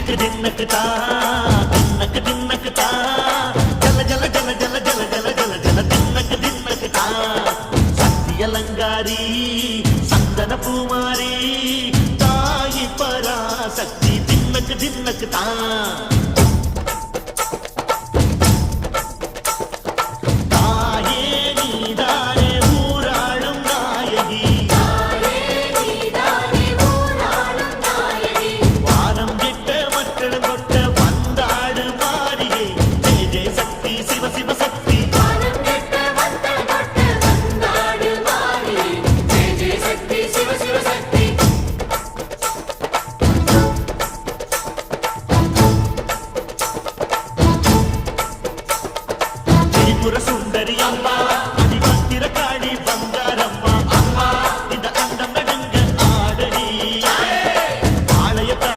தின்னக்கு தா தின்னக்கு தா ஜல ஜல ஜல ஜல ஜல ஜல ஜல ஜல தின்னக்கு தா சக்தியலங்காரி சந்தன பூமாரி தாயி பராசக்தி தின்னக்கு தா